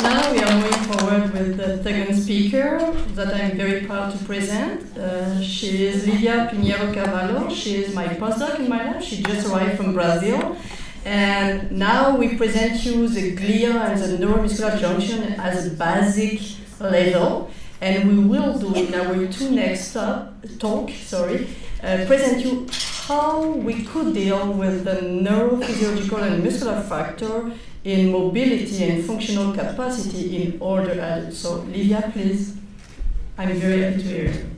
Now we are moving forward with the second speaker that I'm very proud to present. She is Livia Carvalho. She is my postdoc in my lab. She just arrived from Brazil. And now we present you the glia and the neuromuscular junction as a basic level. And we will do in our two next present you how we could deal with the neurophysiological and muscular factor in mobility and functional capacity in older adults. So, Livia, please. I'm very happy to hear you.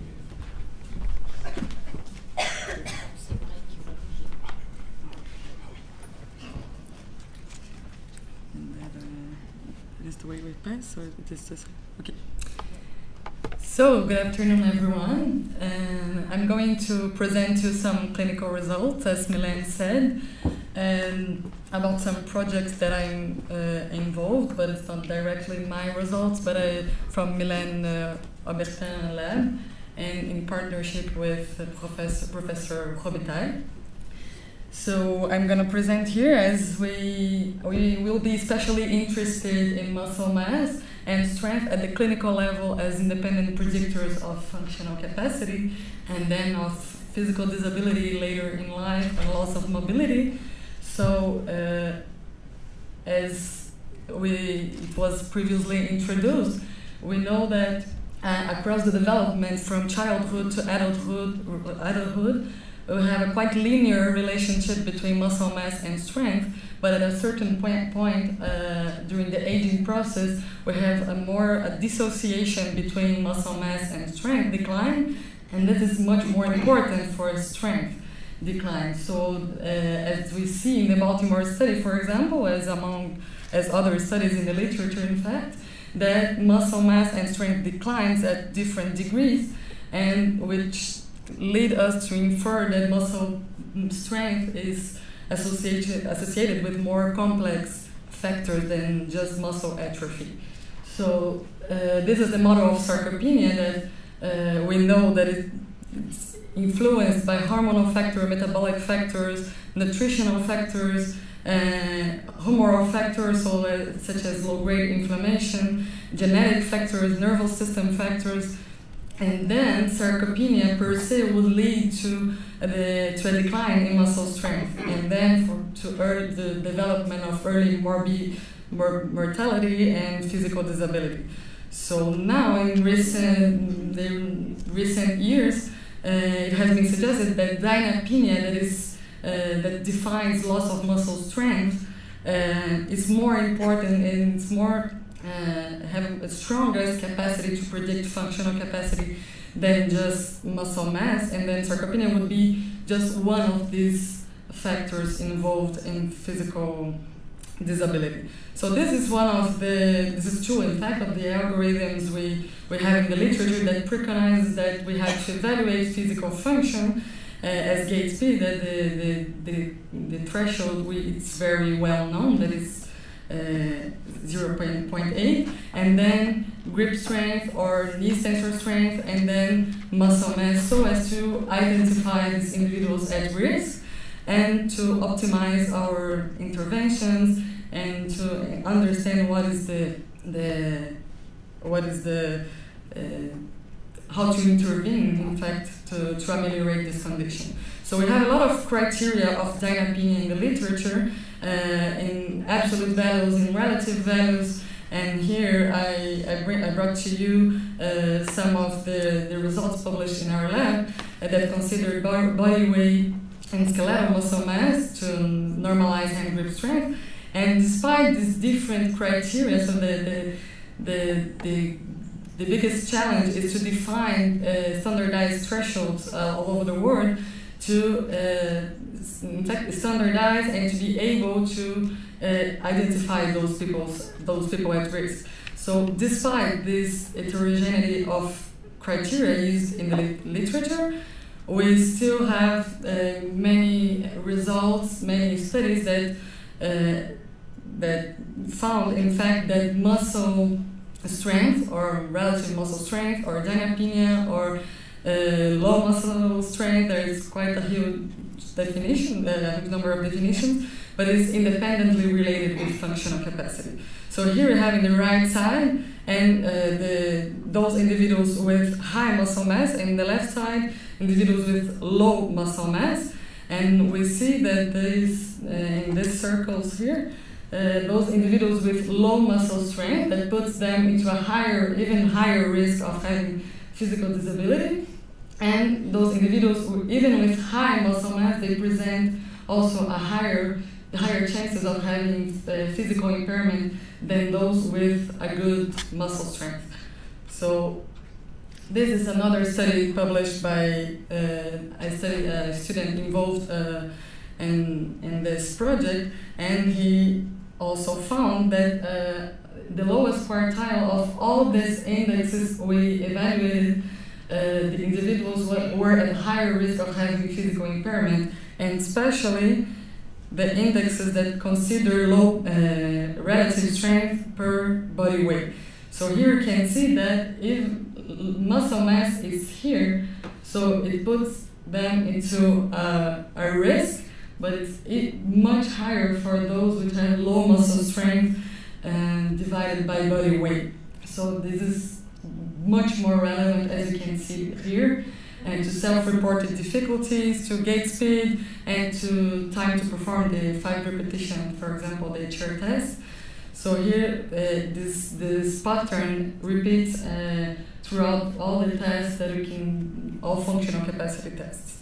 It is the way we pass, so it is just okay. So, good afternoon, everyone. I'm going to present you some clinical results, as Mylène said, about some projects that I'm involved, but it's not directly my results, but from Mylène Aubertin-Laheudre, and in partnership with Professor Robitaille. So I'm going to present here as we will be especially interested in muscle mass and strength at the clinical level as independent predictors of functional capacity, and then of physical disability later in life and loss of mobility. So as it was previously introduced, we know that across the development from childhood to adulthood, we have a quite linear relationship between muscle mass and strength, but at a certain point during the aging process, we have a dissociation between muscle mass and strength decline, and this is much more important for strength decline. So as we see in the Baltimore study, for example, as other studies in the literature, in fact, that muscle mass and strength declines at different degrees, and which lead us to infer that muscle strength is associated with more complex factors than just muscle atrophy. So this is the model of sarcopenia that we know that it's influenced by hormonal factors, metabolic factors, nutritional factors, humoral factors, such as low-grade inflammation, genetic factors, nervous system factors. And then sarcopenia per se would lead to a decline in muscle strength, and then to the development of early mortality and physical disability. So now in recent years, it has been suggested that dynapenia, that defines loss of muscle strength, is more important and it's more have a strongest capacity to predict functional capacity than just muscle mass, and then sarcopenia would be just one of these factors involved in physical disability. So this is true in fact of the algorithms we have in the literature that preconize that we have to evaluate physical function as gait speed, that the threshold it's very well known, that is 0.8, and then grip strength or knee sensor strength, and then muscle mass, so as to identify these individuals at risk and to optimize our interventions and to understand how to intervene, in fact, to ameliorate this condition. So we have a lot of criteria of dynapenia in the literature, in absolute values, in relative values, and here I brought to you some of the results published in our lab that consider body weight and skeletal muscle mass to normalize hand grip strength. And despite these different criteria, so the biggest challenge is to define standardized thresholds all over the world to in fact standardize and to be able to identify those people at risk. So despite this heterogeneity of criteria used in the literature, we still have many results, many studies that found in fact that muscle strength or relative muscle strength or dynapenia or low muscle strength, there is quite a huge definition, a huge number of definitions, but is independently related with functional capacity. So here we have in the right side, and those individuals with high muscle mass, and in the left side, individuals with low muscle mass. And we see that there is, in these circles here, those individuals with low muscle strength, that puts them into a higher, even higher risk of having physical disability. And those individuals who, even with high muscle mass, they present also a higher chances of having physical impairment than those with a good muscle strength. So this is another study published by a student involved in this project, and he also found that the lowest quartile of all these indexes we evaluated, the individuals were at higher risk of having physical impairment, and especially the indexes that consider low relative strength per body weight. So here you can see that if muscle mass is here, so it puts them into a risk, but it's much higher for those which have low muscle strength divided by body weight. So this is much more relevant, as you can see here, and to self-reported difficulties, to gait speed, and to time to perform the 5 repetition, for example, the chair test. So here, this pattern repeats throughout all the tests that we can, all functional capacity tests.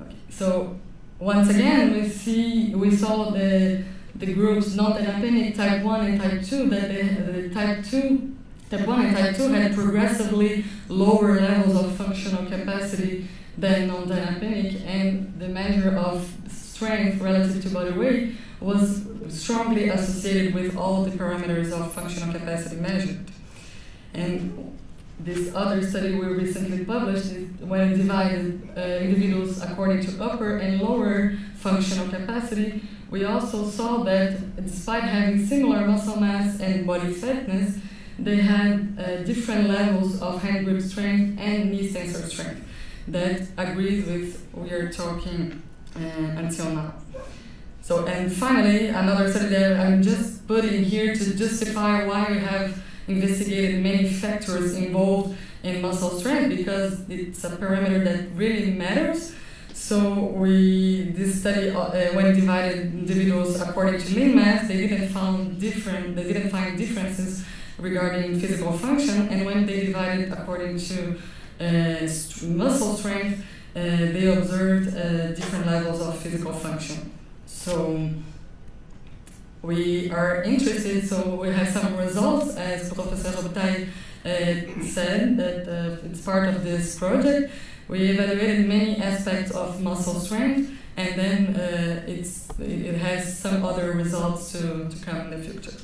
Okay. So once again, we saw the groups non-therapeutic type 1 and type 2, that the type 1 and type 2 had progressively lower levels of functional capacity than non-therapeutic, and the measure of strength relative to body weight was strongly associated with all the parameters of functional capacity measured. And this other study we recently published is when it divided individuals according to upper and lower functional capacity. We also saw that despite having similar muscle mass and body fatness, they had different levels of hand grip strength and knee sensor strength. That agrees with what we are talking until now. So, and finally, another study that I'm just putting here to justify why we have investigated many factors involved in muscle strength, because it's a parameter that really matters. So this study, when divided individuals according to lean mass, they didn't find differences regarding physical function, and when they divided according to muscle strength, they observed different levels of physical function. So we are interested, so we have some results, as Professor Aubertin said, that it's part of this project. We evaluated many aspects of muscle strength, and then it has some other results to come in the future.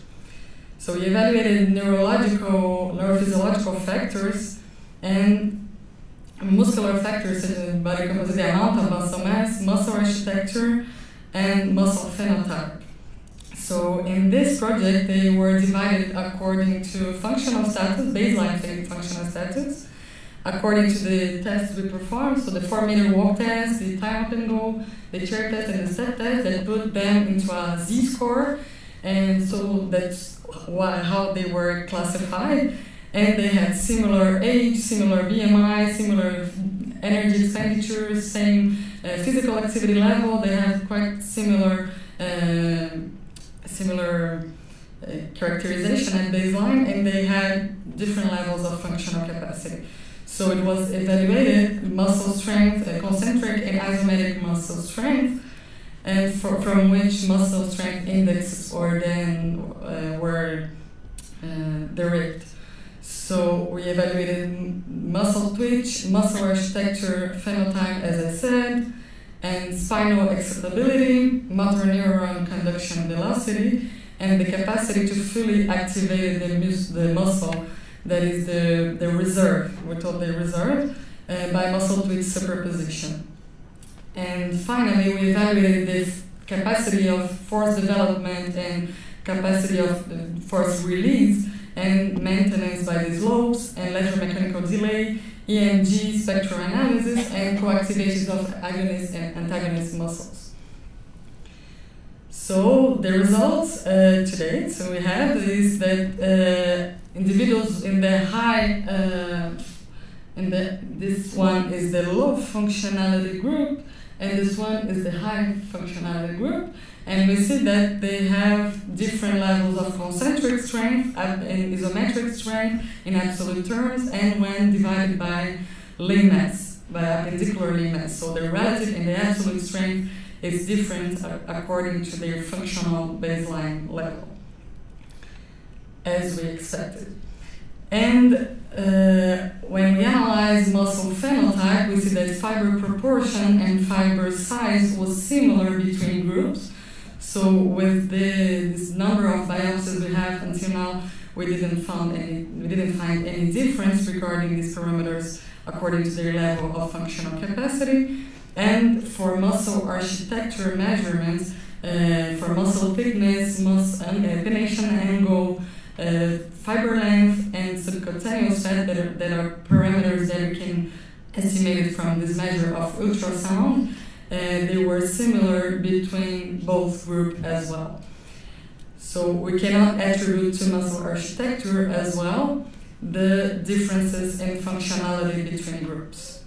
So we evaluated neurophysiological factors and muscular factors such as body composition, the amount of muscle mass, muscle architecture, and muscle phenotype. So in this project, they were divided according to functional status, baseline functional status, according to the tests we performed, so the 4-meter walk test, the time up and go, the chair test, and the step test, that put them into a Z-score, and so that's how they were classified. And they had similar age, similar BMI, similar energy expenditures, same physical activity level. They had quite similar characterization at baseline, and they had different levels of functional capacity. So it was evaluated muscle strength, concentric and isometric muscle strength, and from which muscle strength indexes were derived. So we evaluated muscle twitch, muscle architecture, phenotype, as I said, and spinal excitability, motor neuron conduction velocity, and the capacity to fully activate the muscle, that is the reserve, we're told the reserve, by muscle twitch superposition. And finally, we evaluated this capacity of force development and capacity of force release and maintenance by these lobes and electromechanical delay EMG spectral analysis, and coactivation of agonist and antagonist muscles. So the results to date, so we have is that individuals in the high, this one is the low functionality group, and this one is the high functionality group. And we see that they have different levels of concentric strength and isometric strength in absolute terms, and when divided by limb mass, by appendicular limb mass. So the relative and the absolute strength is different according to their functional baseline level, as we expected. And when we analyze muscle phenotype, we see that fiber proportion and fiber size was similar between groups. So with this number of biopsies we have until now, we didn't find any difference regarding these parameters according to their level of functional capacity. And for muscle architecture measurements, for muscle thickness, penetration angle, fiber length, and subcutaneous fat, that are parameters that we can estimate from this measure of ultrasound. They were similar between both groups as well. So we cannot attribute to muscle architecture as well the differences in functionality between groups.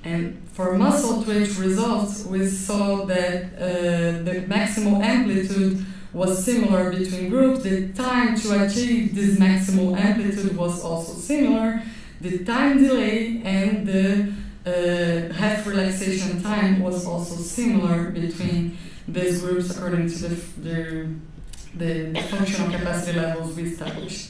And for muscle twitch results, we saw that the maximal amplitude was similar between groups. The time to achieve this maximal amplitude was also similar. The time delay and the half relaxation time was also similar between these groups according to the functional capacity levels we established.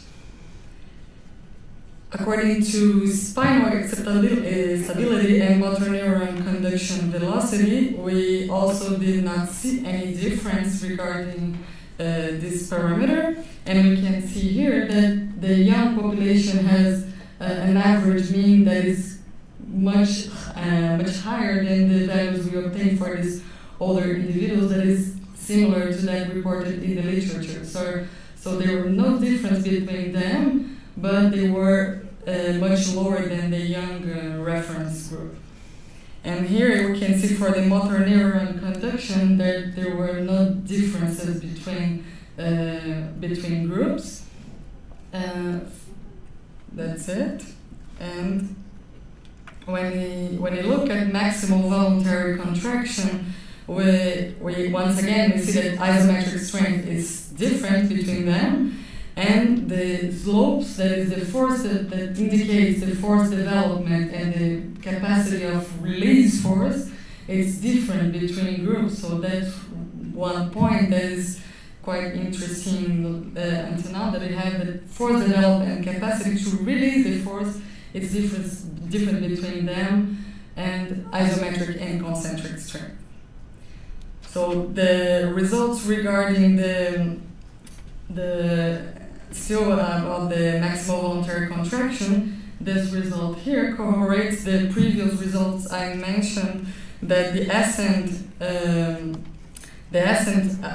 According to spinal stability and motor neuron conduction velocity, we also did not see any difference regarding this parameter. And we can see here that the young population has an average mean that is much higher than the values we obtained for these older individuals, that is similar to that reported in the literature. So there were no difference between them, but they were much lower than the young reference group. And here we can see for the motor neuron conduction that there were no differences between groups. That's it. And when you look at maximal voluntary contraction, we once again we see that isometric strength is different between them, and the slopes, that is the force that indicates the force development and the capacity of release force, is different between groups. So that's one point that is quite interesting until now, that we have the force development and capacity to release the force. It's different between them and isometric and concentric strength. So the results regarding still about the maximal voluntary contraction, this result here corroborates the previous results I mentioned, that the ascent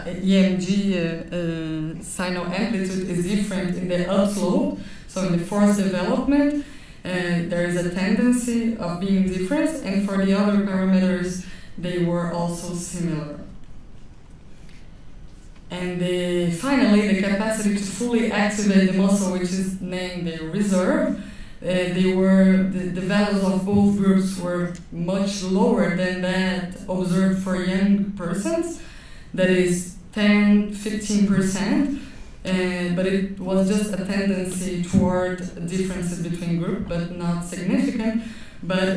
EMG signal amplitude is different in the upslope. So in the force development, there is a tendency of being different, and for the other parameters, they were also similar. And finally, the capacity to fully activate the muscle, which is named the reserve, the values of both groups were much lower than that observed for young persons, that is 10–15%, but it was just a tendency toward differences between groups, but not significant. But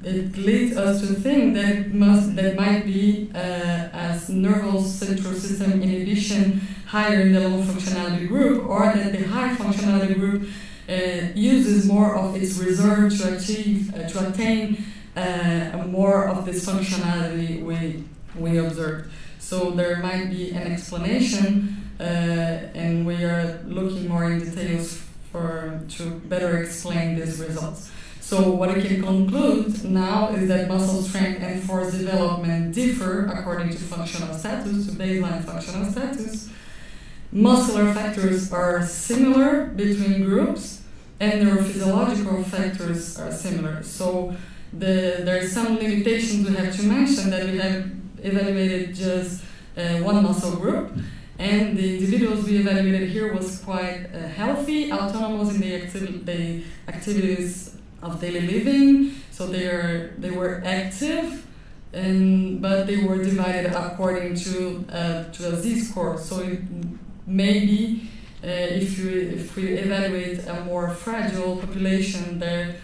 it leads us to think that that might be as nervous central system inhibition higher in the low functionality group, or that the high functionality group uses more of its reserve to attain more of this functionality we observed. So there might be an explanation, and we are looking more in details to better explain these results. So what I can conclude now is that muscle strength and force development differ according to functional status, to baseline functional status. Muscular factors are similar between groups, and neurophysiological factors are similar. So there are some limitations we have to mention, that we have evaluated just one muscle group, and the individuals we evaluated here was quite healthy, autonomous in the activities of daily living. So they were active, but they were divided according to a Z-score. So maybe if we evaluate a more fragile population, there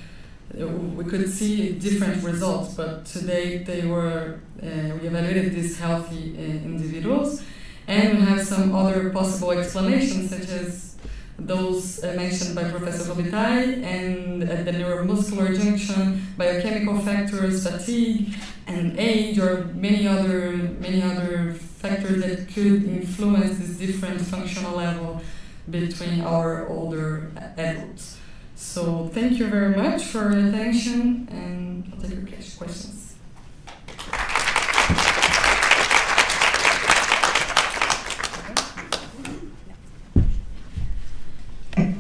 we could see different results. But today we evaluated these healthy individuals, and we have some other possible explanations, such as those mentioned by Professor Robitaille, and at the neuromuscular junction, biochemical factors, fatigue, and age, or many other factors that could influence this different functional level between our older adults. So thank you very much for your attention, and I'll take your questions.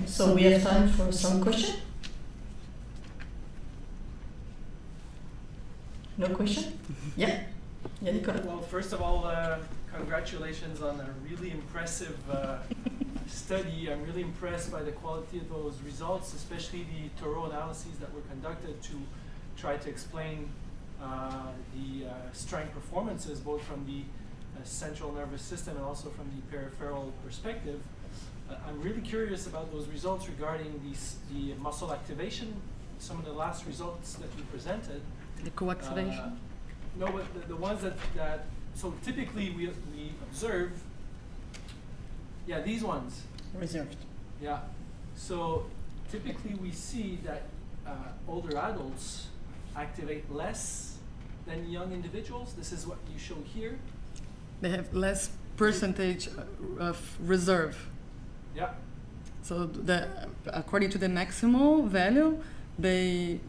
So we have time for some questions? No question? Yeah? Yeah, Nicolas. Well, first of all, congratulations on a really impressive study. I'm really impressed by the quality of those results, especially the thorough analyses that were conducted to try to explain the strength performances, both from the central nervous system and also from the peripheral perspective. I'm really curious about those results regarding the muscle activation, some of the last results that you presented. The co-activation? No, but the ones that so typically we observe, yeah, these ones. Reserved. Yeah. So typically we see that older adults activate less than young individuals. This is what you show here. They have less percentage of reserve. Yeah. So according to the maximal value, the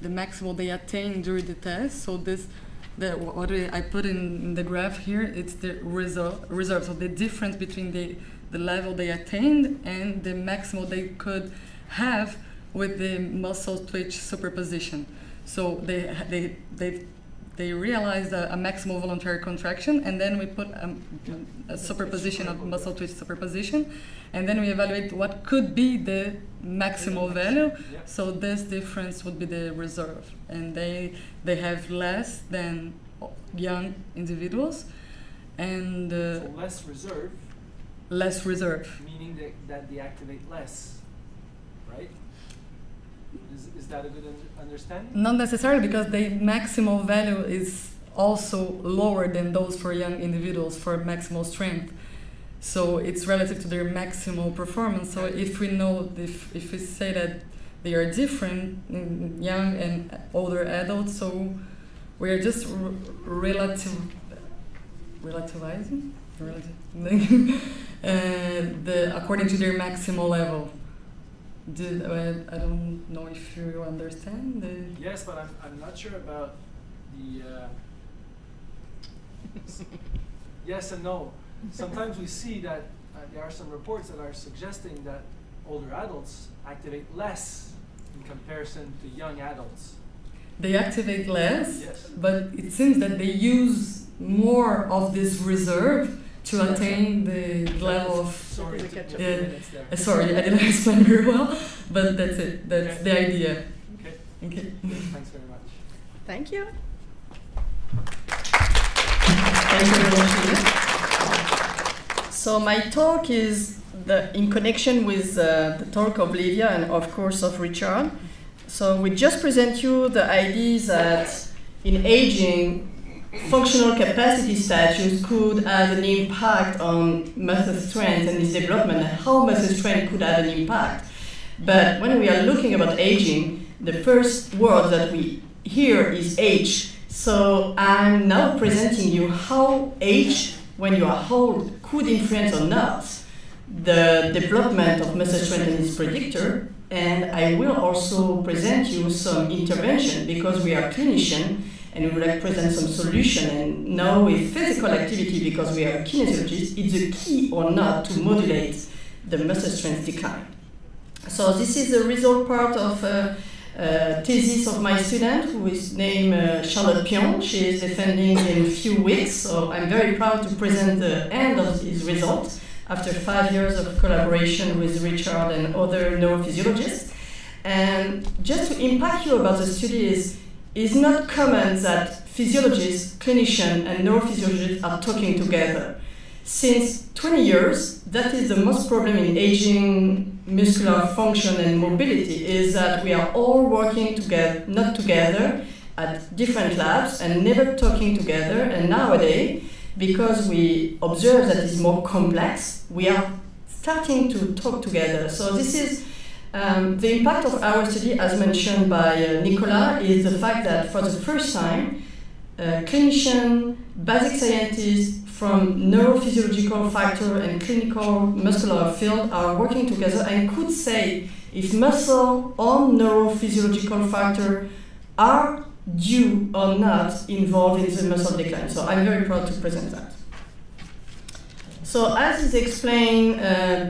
maximal they attain during the test. So what I put in the graph here, it's the reserve. So the difference between the level they attained and the maximal they could have with the muscle twitch superposition. So they realized a maximal voluntary contraction, and then we put a superposition of muscle twitch superposition, and then we evaluate what could be the maximal value. Yeah. So this difference would be the reserve, and they have less than young individuals, and so less reserve. Less reserve. Meaning that they activate less, right? Is that a good understanding? Not necessarily, because the maximal value is also lower than those for young individuals for maximal strength. So it's relative to their maximal performance. So if we know, if we say that they are different in young and older adults, so we are just relativizing according to their maximal level. I don't know if you understand. Yes, but I'm not sure about the yes and no. Sometimes we see that there are some reports that are suggesting that older adults activate less in comparison to young adults. They activate less, yes, but it seems that they use more of this reserve to attain the level of... Sorry, sorry, I didn't explain very well, but that's it. That's the idea. Okay. Okay. Thanks very much. Thank you. Thank you very much, Livia. So my talk is in connection with the talk of Livia and of course of Richard. So we just present you the ideas that in aging, functional capacity status could have an impact on muscle strength and its development, and how muscle strength could have an impact. But when we are looking about aging, the first word that we hear is age. So I'm now presenting you how age, when you are old, could influence or not the development of muscle strength and its predictor. And I will also present you some intervention, because we are clinicians and we would like to present some solution. And now with physical activity, because we are kinesiologists, it's a key or not to modulate the muscle strength decline. So this is the result part of thesis of my student, who is named Charlotte Pion. She is defending in a few weeks, so I'm very proud to present the end of his results after 5 years of collaboration with Richard and other neurophysiologists. And just to impact you about the study is not common that physiologists, clinicians, and neurophysiologists are talking together. Since 20 years, that is the most problem in aging, muscular function, and mobility, is that we are all working together, not together, at different labs and never talking together. And nowadays, because we observe that it's more complex, we are starting to talk together. So this is the impact of our study, as mentioned by Nicolas, is the fact that for the first time, clinicians, basic scientists from neurophysiological factor and clinical muscular field are working together and could say if muscle or neurophysiological factor are due or not involved in the muscle decline. So I'm very proud to present that. So as is explained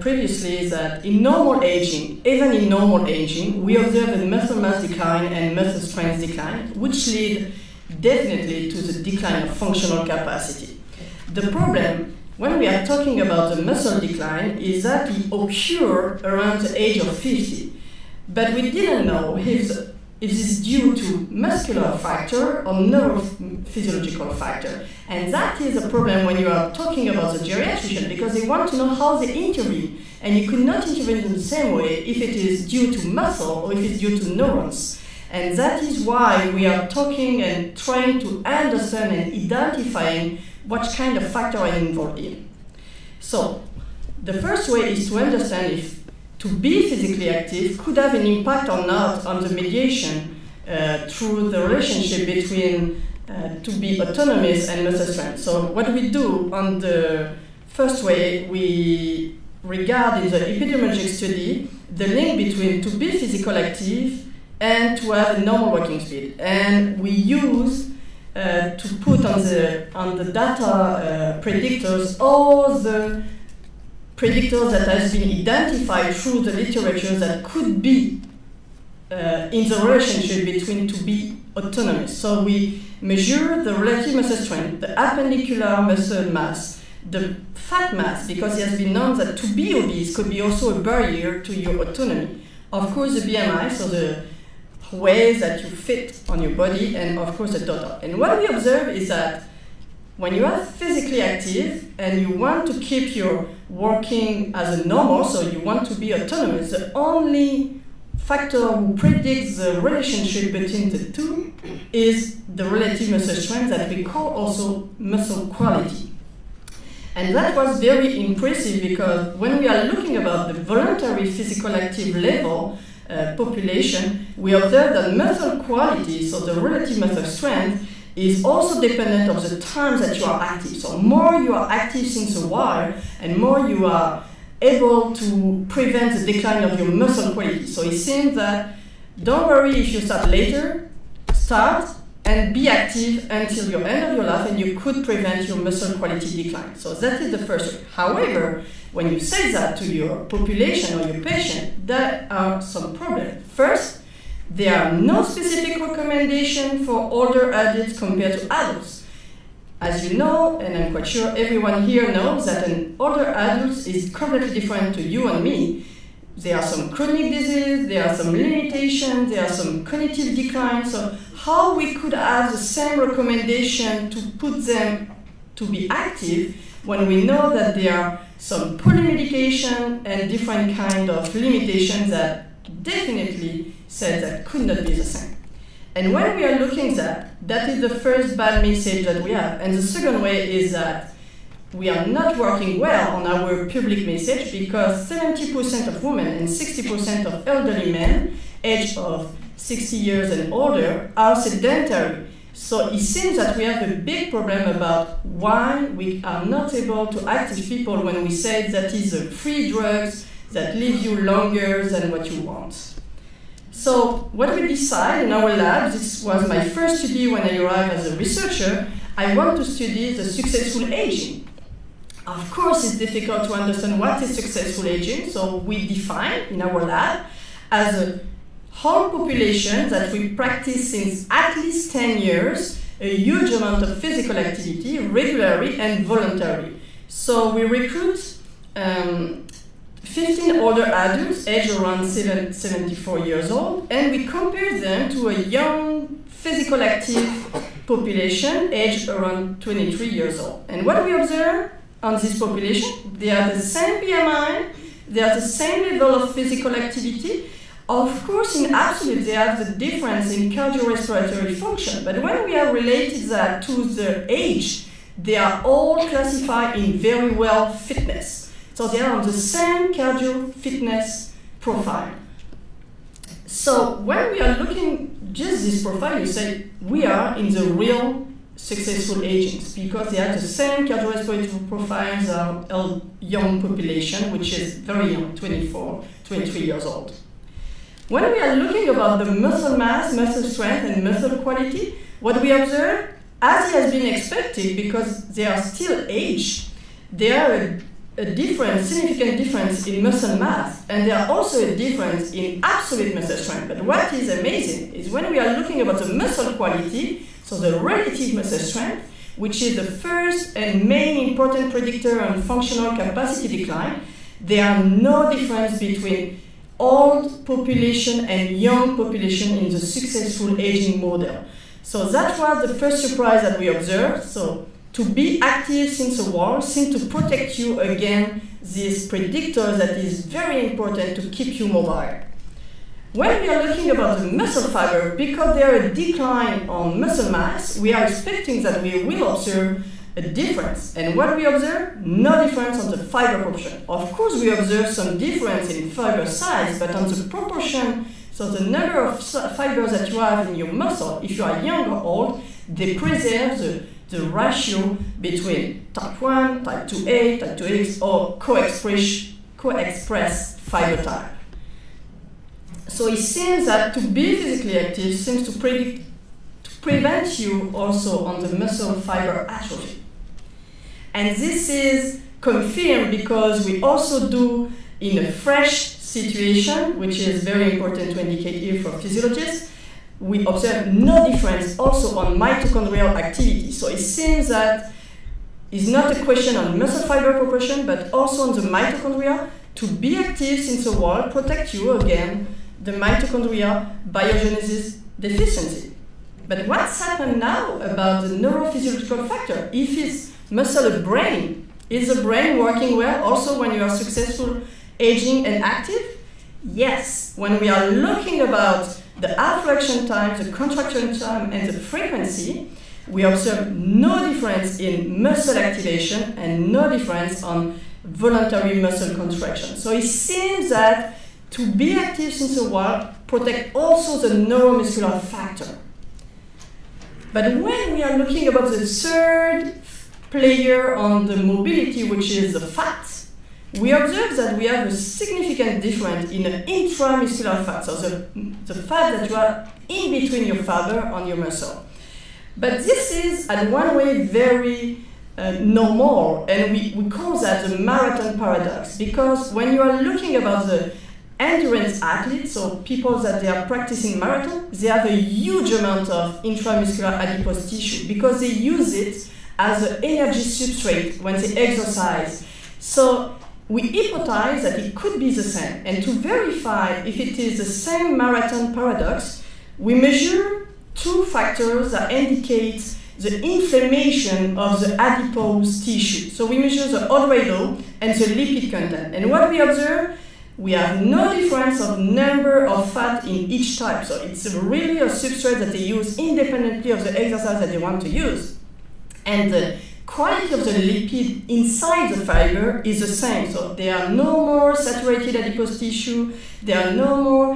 previously, is that in normal aging, even in normal aging, we observe a muscle mass decline and muscle strength decline, which lead definitely to the decline of functional capacity. The problem, when we are talking about the muscle decline, is that it occurs around the age of 50. But we didn't know if this is due to muscular factor or neurophysiological factor. And that is a problem when you are talking about the geriatrician, because they want to know how they intervene. And you could not intervene in the same way if it is due to muscle or if it's due to neurons. And that is why we are talking and trying to understand and identifying what kind of factor are involved in. So the first way is to understand if to be physically active could have an impact or not on the mediation through the relationship between to be autonomous and muscle strength. So what we do on the first way, we regard in the epidemiologic study the link between to be physically active and to have a normal walking speed. And we use to put on the data predictors all the predictors that has been identified through the literature that could be in the relationship between to be autonomous. So we measure the relative muscle strength, the appendicular muscle mass, the fat mass, because it has been known that to be obese could be also a barrier to your autonomy. Of course, the BMI, so the ways that you fit on your body, and of course the total. And what we observe is that when you are physically active and you want to keep your working as a normal, so you want to be autonomous, the only factor who predicts the relationship between the two is the relative muscle strength that we call also muscle quality. And that was very impressive because when we are looking about the voluntary physical active level population, we observe that muscle quality, so the relative muscle strength, is also dependent of the time that you are active. So more you are active since a while, and more you are able to prevent the decline of your muscle quality. So it seems that don't worry if you start later, start and be active until your end of your life, and you could prevent your muscle quality decline. So that is the first way. However, when you say that to your population or your patient, there are some problems. First, there are no specific recommendation for older adults compared to adults. As you know, and I'm quite sure everyone here knows, that an older adult is completely different to you and me. There are some chronic disease, there are some limitations, there are some cognitive decline. So how we could have the same recommendation to put them to be active when we know that there are some polymedication and different kind of limitations that definitely said that could not be the same. And when we are looking at that is the first bad message that we have. And the second way is that we are not working well on our public message because 70% of women and 60% of elderly men aged of 60 years and older are sedentary. So it seems that we have a big problem about why we are not able to active people when we say that is a free drugs that live you longer than what you want. So what we decide in our lab, this was my first study when I arrived as a researcher, I want to study the successful aging. Of course, it's difficult to understand what is successful aging, so we define in our lab as a whole population that we practice since at least 10 years, a huge amount of physical activity, regularly and voluntarily. So we recruit 15 older adults aged around 74 years old, and we compare them to a young, physical active population aged around 23 years old. And what we observe on this population, they have the same BMI, they have the same level of physical activity. Of course, in absolute, they have the difference in cardiorespiratory function, but when we have related that to their age, they are all classified in very well fitness. So they are on the same cardio fitness profile. So when we are looking just this profile, you say we are in the real successful aging because they have the same cardiorespiratory profiles as a young population, which is very young, 24, 23 years old. When we are looking about the muscle mass, muscle strength, and muscle quality, what we observe, as it has been expected, because they are still aged, there are a difference, significant difference in muscle mass, and there are also a difference in absolute muscle strength. But what is amazing is when we are looking about the muscle quality, so the relative muscle strength, which is the first and main important predictor on functional capacity decline, there are no difference between old population and young population in the successful aging model. So that was the first surprise that we observed. So to be active since a while seems to protect you against this predictor that is very important to keep you mobile. When we are looking about the muscle fiber, because there is a decline on muscle mass, we are expecting that we will observe a difference. And what we observe? No difference on the fiber proportion. Of course, we observe some difference in fiber size, but on the proportion, so the number of fibers that you have in your muscle, if you are young or old, they preserve the ratio between type 1, type 2A, type 2X, or co-express fiber type. So it seems that to be physically active seems to prevent you also on the muscle fiber atrophy. And this is confirmed because we also do in a fresh situation, which is very important to indicate here for physiologists, we observe no difference also on mitochondrial activity. So it seems that it's not a question on muscle fiber proportion, but also on the mitochondria. To be active since a while protect you against the mitochondria biogenesis deficiency. But what's happened now about the neurophysiological factor? If it's muscle or brain, is the brain working well also when you are successful aging and active? Yes. When we are looking about the afflection time, the contraction time, and the frequency, we observe no difference in muscle activation and no difference on voluntary muscle contraction. So it seems that to be active since a while protect also the neuromuscular factor. But when we are looking about the third player on the mobility, which is the fat, we observe that we have a significant difference in the intramuscular fat, so the fat that you have in between your fiber on your muscle. But this is, at one way, very normal, and we call that the marathon paradox, because when you are looking about the endurance athletes, so people that they are practicing marathon, they have a huge amount of intramuscular adipose tissue because they use it as an energy substrate when they exercise. So we hypothesize that it could be the same. And to verify if it is the same marathon paradox, we measure two factors that indicate the inflammation of the adipose tissue. So we measure the aldehyde and the lipid content. And what we observe, we have no difference of number of fat in each type. So it's really a substrate that they use independently of the exercise that they want to use. And the quality of the lipid inside the fiber is the same. So there are no more saturated adipose tissue, there are no more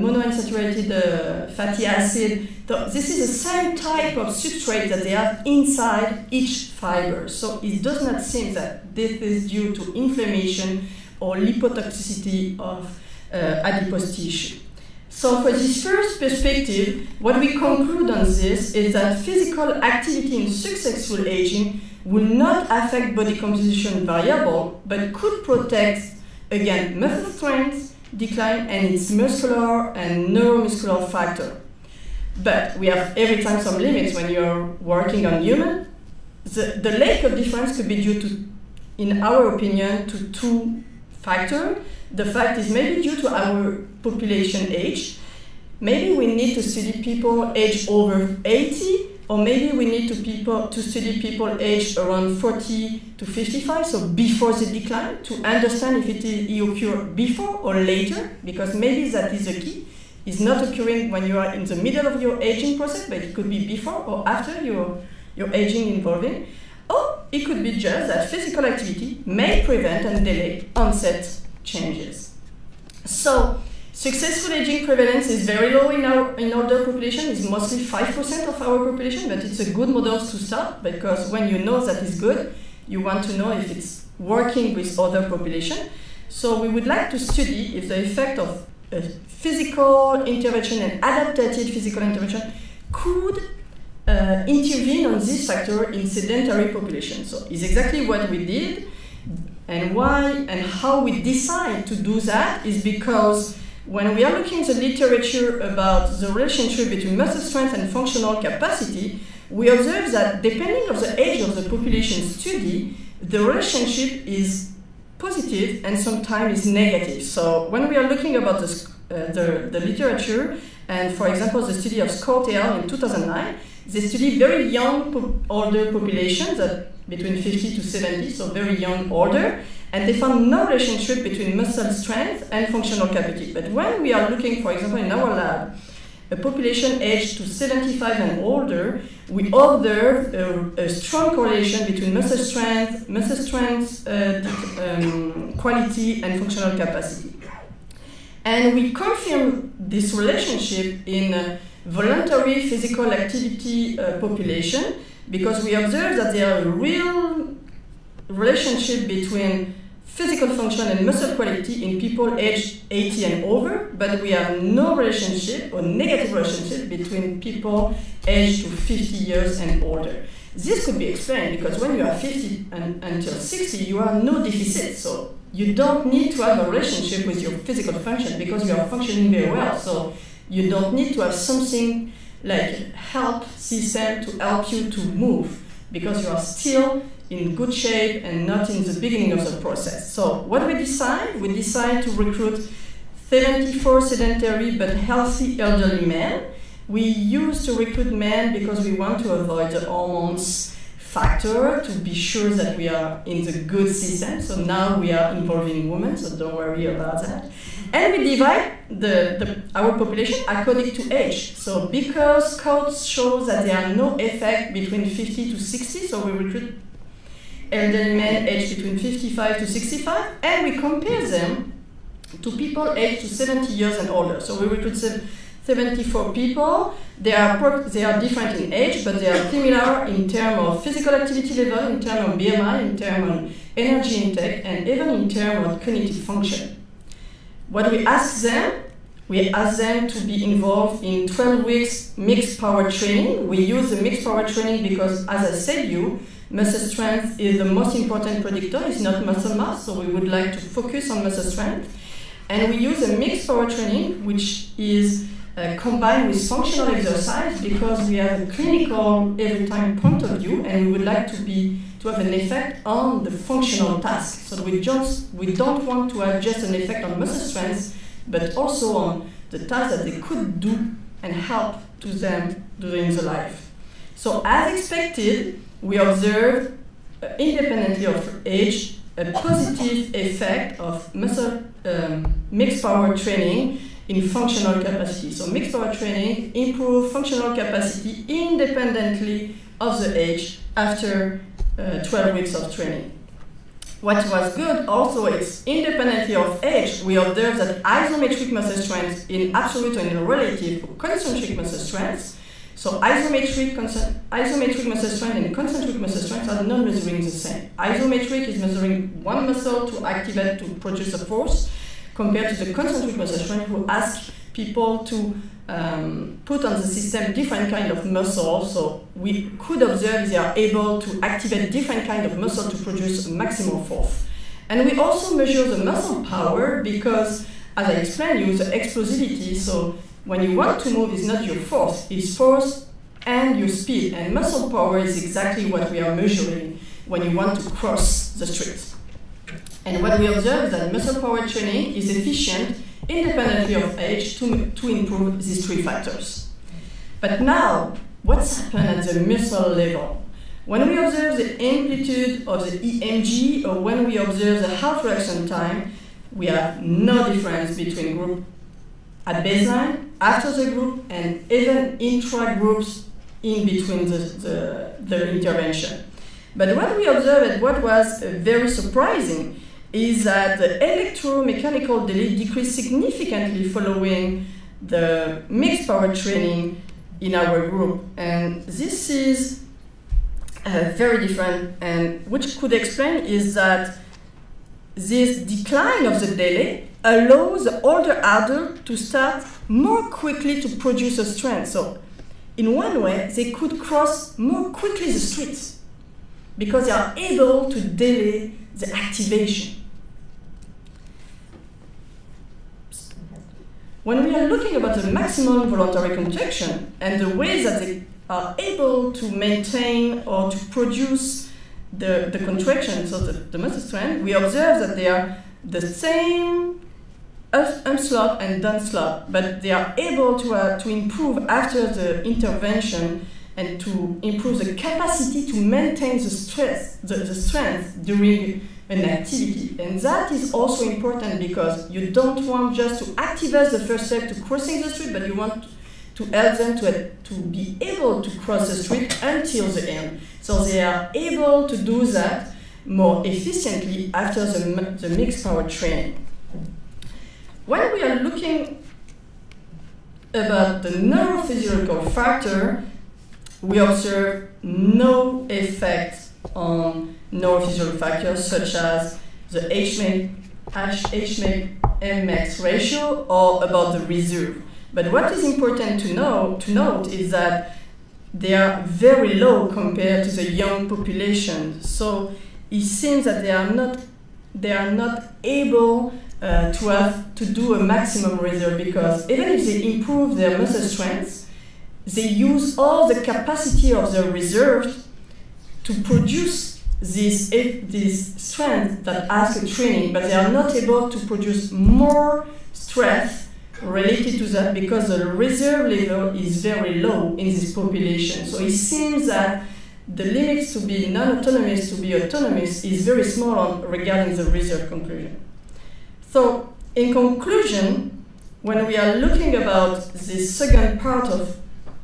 monounsaturated fatty acid. So this is the same type of substrate that they have inside each fiber. So it does not seem that this is due to inflammation or lipotoxicity of adipose tissue. So for this first perspective, what we conclude on this is that physical activity in successful aging will not affect body composition variable, but could protect, again, muscle strength, decline, and its muscular and neuromuscular factor. But we have every time some limits when you're working on human. The lack of difference could be due to, in our opinion, to two factors. The fact is maybe due to our population age. Maybe we need to study people aged over 80, or maybe we need to study people aged around 40 to 55, so before the decline, to understand if it occurs before or later, because maybe that is the key. It's not occurring when you are in the middle of your aging process, but it could be before or after your aging involving. Or it could be just that physical activity may prevent and delay onset changes. So successful aging prevalence is very low in older population. It's mostly 5% of our population, but it's a good model to start, because when you know that is good, you want to know if it's working with other population. So we would like to study if the effect of physical intervention and adaptive physical intervention could intervene on this factor in sedentary population. So it's exactly what we did, and why and how we decide to do that is because when we are looking at the literature about the relationship between muscle strength and functional capacity, we observe that depending on the age of the population study, the relationship is positive and sometimes is negative. So when we are looking about the literature, and for example the study of Scott et al. In 2009, they studied very young older populations, between 50 to 70, so very young older, and they found no relationship between muscle strength and functional capacity. But when we are looking, for example, in our lab, a population aged to 75 and older, we observe a strong correlation between muscle strength, quality, and functional capacity. And we confirm this relationship in voluntary physical activity population, because we observe that there are a real relationship between physical function and muscle quality in people aged 80 and over, but we have no relationship or negative relationship between people aged to 50 years and older. This could be explained because when you are 50 until 60, you have no deficit, so you don't need to have a relationship with your physical function because you are functioning very well. So you don't need to have something like help system to help you to move because you are still in good shape and not in the beginning of the process. So what we decide to recruit 74 sedentary but healthy elderly men. We used to recruit men because we want to avoid the hormones factor to be sure that we are in the good system. So now we are involving women, so don't worry about that. And we divide our population according to age. So because codes show that there are no effect between 50 to 60, so we recruit elderly men aged between 55 to 65, and we compare them to people aged to 70 years and older. So we recruit 74 people. They are different in age, but they are similar in terms of physical activity level, in terms of BMI, in terms of energy intake, and even in terms of cognitive function. What we ask them to be involved in 12 weeks mixed power training. We use the mixed power training because, as I said, muscle strength is the most important predictor. It's not muscle mass, so we would like to focus on muscle strength. And we use a mixed power training, which is combined with functional exercise because we have a clinical every time point of view, and we would like to have an effect on the functional task. So we don't want to have just an effect on muscle strength, but also on the tasks that they could do and help to them during the life. So as expected, we observe, independently of age, a positive effect of muscle mixed power training in functional capacity. So mixed power training improves functional capacity independently of the age after 12 weeks of training. What was good also is independently of age, we observe that isometric muscle strength in absolute and in relative concentric muscle strength. So isometric muscle strength and concentric muscle strength are not measuring the same. Isometric is measuring one muscle to activate to produce a force, compared to the concentric muscle strength who asks people to put on the system different kind of muscle. So we could observe they are able to activate different kind of muscle to produce maximal force. And we also measure the muscle power because, as I explained you, the explosivity, so when you want to move, it's not your force, it's force and your speed. And muscle power is exactly what we are measuring when you want to cross the street. And what we observe is that muscle power training is efficient independently of age to improve these three factors. But now, what's happened at the muscle level? When we observe the amplitude of the EMG or when we observe the heart reaction time, we have no difference between group at baseline, after the group, and even intra-groups in between the intervention. But what we observed and what was very surprising is that the electromechanical delay decreased significantly following the mixed power training in our group. And this is very different, and which could explain is that this decline of the delay allows the older adult to start more quickly to produce a strength. So in one way, they could cross more quickly the streets because they are able to delay the activation. When we are looking about the maximum voluntary contraction and the ways that they are able to maintain or to produce the contraction, so the muscle strength, we observe that they are the same up slope and down slope, but they are able to improve after the intervention and to improve the capacity to maintain the strength during an activity. And that is also important because you don't want just to activate the first step to crossing the street, but you want to help them to be able to cross the street until the end. So they are able to do that more efficiently after the mixed power training. When we are looking about the neurophysiological factor, we observe no effect on neurophysiological factors such as the H-max ratio or about the reserve. But what is important to note is that they are very low compared to the young population. So it seems that they are not able to do a maximum reserve because even if they improve their muscle strength, they use all the capacity of their reserve to produce this strength that asks a training, but they are not able to produce more strength related to that because the reserve level is very low in this population. So it seems that the limits to be non-autonomous to be autonomous is very small regarding the reserve conclusion. So in conclusion, when we are looking about this second part of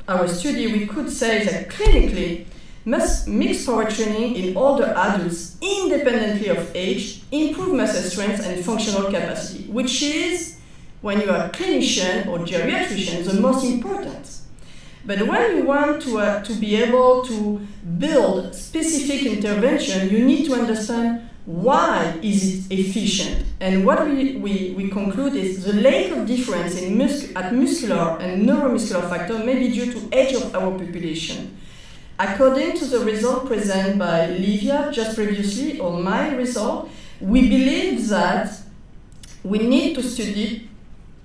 our study, we could say that clinically, mixed power training in older adults, independently of age, improve muscle strength and functional capacity, which is, when you are a clinician or geriatrician, the most important. But when you want to be able to build specific intervention, you need to understand why is it efficient. And what we conclude is the lack of difference at muscular and neuromuscular factor may be due to age of our population. According to the result presented by Livia just previously, or my result, we believe that we need to study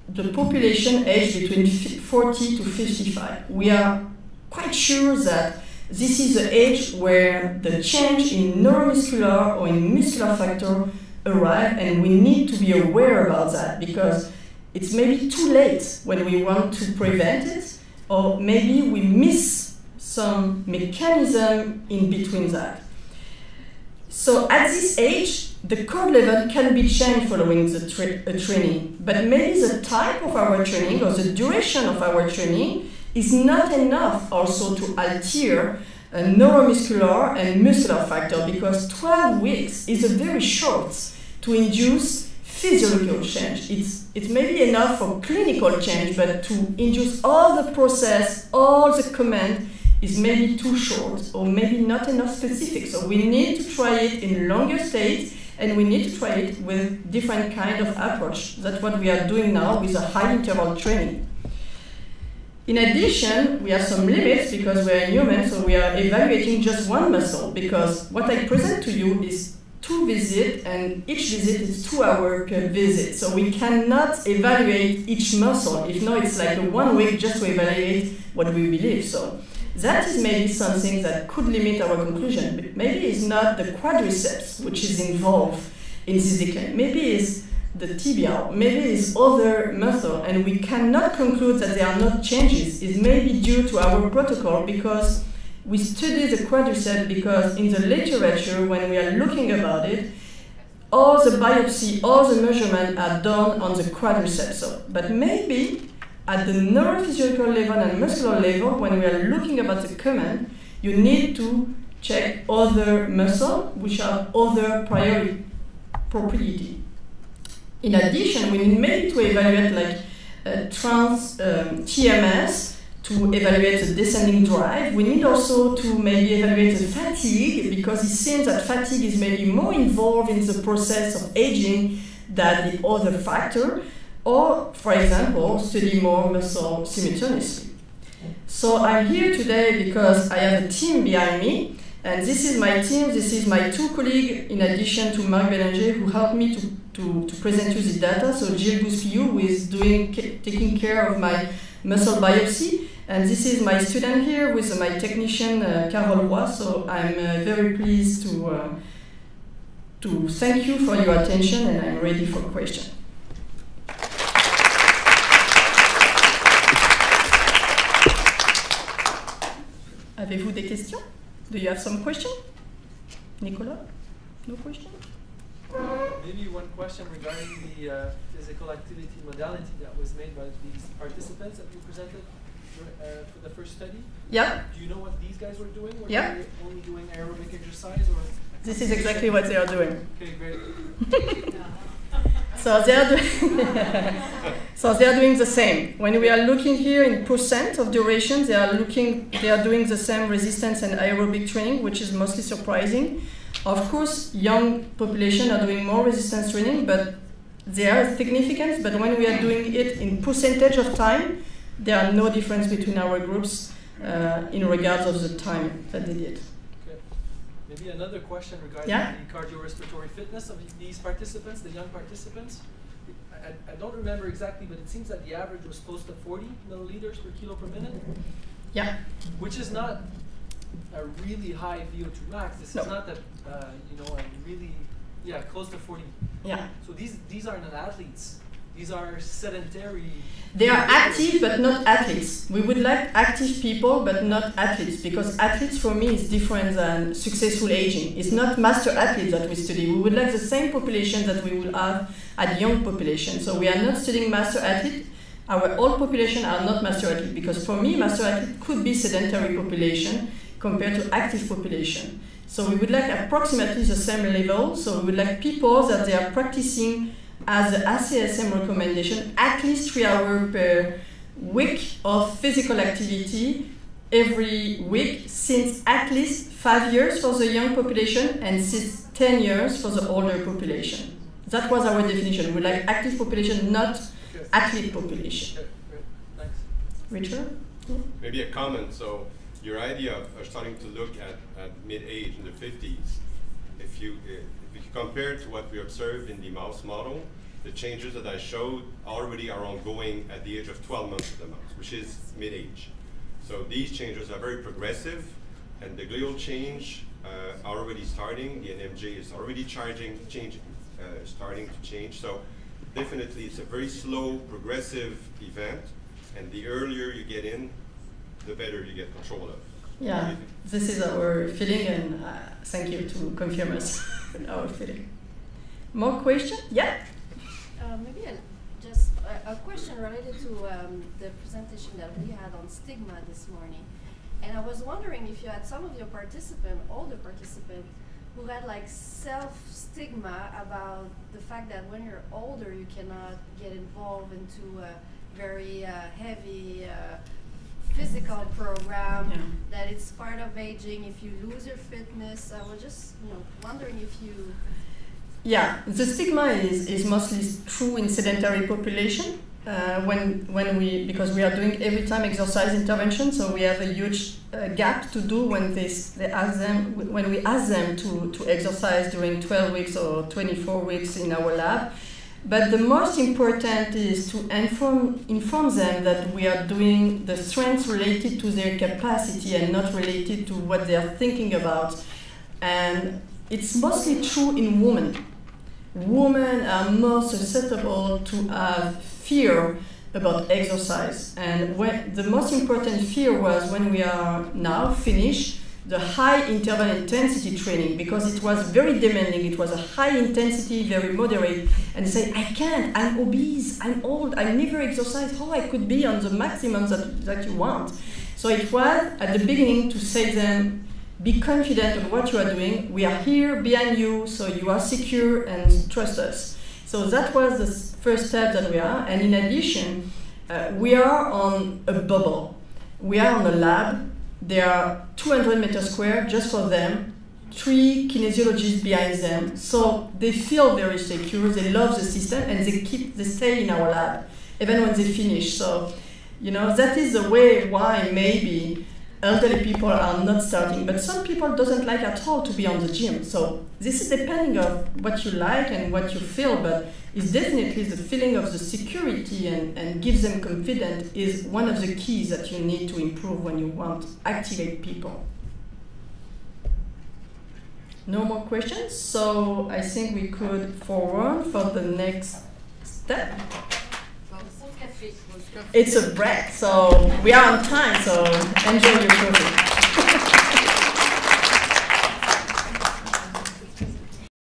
the population aged between 40 to 55. We are quite sure that this is the age where the change in neuromuscular or in muscular factor arrive, and we need to be aware about that because it's maybe too late when we want to prevent it, or maybe we miss some mechanism in between that. So at this age, the core level can be changed following the training, but maybe the type of our training or the duration of our training is not enough also to alter a neuromuscular and muscular factor because 12 weeks is a very short to induce physiological change. It may be enough for clinical change, but to induce all the process, all the command is maybe too short or maybe not enough specific. So we need to try it in longer states and we need to try it with different kind of approach. That's what we are doing now with a high interval training. In addition, we have some limits because we are human, so we are evaluating just one muscle, because what I present to you is 2 visits, and each visit is 2 hours per visit. So we cannot evaluate each muscle. If not, it's like 1 week just to evaluate what we believe. So that is maybe something that could limit our conclusion. But maybe it's not the quadriceps which is involved in this decline. Maybe it's the tibia, maybe it's other muscle, and we cannot conclude that there are not changes. It may be due to our protocol, because we study the quadriceps because in the literature, when we are looking about it, all the biopsy, all the measurements are done on the quadriceps. So, but maybe at the neurophysiological level and muscular level, when we are looking about the command, you need to check other muscle which have other property. In addition, we need maybe to evaluate like TMS, to evaluate the descending drive. We need also to maybe evaluate the fatigue, because it seems that fatigue is maybe more involved in the process of aging than the other factor, or, for example, study more muscle simultaneously. So I'm here today because I have a team behind me, and this is my team. This is my 2 colleagues, in addition to Marc Bélanger, who helped me to present you the data. So Gilles Gouspiou, who is taking care of my muscle biopsy. And this is my student here with my technician, Carvalho. So I'm very pleased to thank you for your attention, and I'm ready for questions. Avez-vous des questions? Do you have some questions? Nicolas? No question? Maybe one question regarding the physical activity modality that was made by these participants that you presented for the first study. Yeah. Do you know what these guys were doing? Were yeah. they only doing aerobic exercise, or? This is exactly what they are doing. Okay, great. So they are doing the same. When we are looking here in percent of duration, they are doing the same resistance and aerobic training, which is mostly surprising. Of course, young population are doing more resistance training, but they are significant. But when we are doing it in percentage of time, there are no difference between our groups in regards of the time that they did. Okay. Maybe another question regarding the cardiorespiratory fitness of these participants, the young participants. I don't remember exactly, but it seems that the average was close to 40 milliliters per kilo per minute. Yeah. Which is not a really high VO2 max. This is not that, a really, close to 40. Yeah. So these are not athletes. These are sedentary. They are active but not athletes. We would like active people but not athletes, because athletes for me is different than successful aging. It's not master athletes that we study. We would like the same population that we will have at young population. So we are not studying master athlete. Our old population are not master athlete, because for me master athlete could be sedentary population compared to active population. So we would like approximately the same level. So we would like people that they are practicing as the ACSM recommendation, at least 3 hours per week of physical activity every week, since at least 5 years for the young population and since 10 years for the older population. That was our definition. We like active population, not athlete population. Thanks. Richard? Maybe a comment. So your idea of starting to look at mid-age in the 50s, if you compare to what we observed in the mouse model, the changes that I showed already are ongoing at the age of 12 months of the mouse, which is mid-age. So these changes are very progressive, and the glial change are already starting. The NMJ is already starting to change. So definitely it's a very slow, progressive event, and the earlier you get in, the better you get control of. Yeah, this is our feeling, and thank you to confirm us our feeling. More questions? Yeah? Maybe just a question related to the presentation that we had on stigma this morning. And I was wondering if you had some of your participants, older participants, who had like self-stigma about the fact that when you're older, you cannot get involved into a very heavy physical program, that it's part of aging if you lose your fitness. I was just wondering if you Yeah, the stigma is mostly true in sedentary population. Because we are doing every time exercise intervention, so we have a huge gap to do when we ask them to exercise during 12 weeks or 24 weeks in our lab. But the most important is to inform them that we are doing the strengths related to their capacity and not related to what they are thinking about. And it's mostly true in women. Women are more susceptible to have fear about exercise. And the most important fear was when we are now finished the high interval intensity training, because it was very demanding. It was a high intensity, very moderate. And they say, I can't, I'm obese, I'm old, I never exercise, how I could be on the maximum that you want. So it was at the beginning to say to them, be confident of what you are doing. We are here behind you, so you are secure and trust us. So that was the first step that we are. And in addition, we are on a bubble. We are on a lab. There are 200 meters square just for them, 3 kinesiologists behind them. So they feel very secure, they love the system, and they stay in our lab, even when they finish. So, that is the way why maybe elderly people are not starting, but some people doesn't like at all to be on the gym. So this is depending on what you like and what you feel, but it's definitely the feeling of the security and gives them confidence is one of the keys that you need to improve when you want to activate people. No more questions, so I think we could forward for the next step. It's a break, so we are on time, so enjoy your coffee.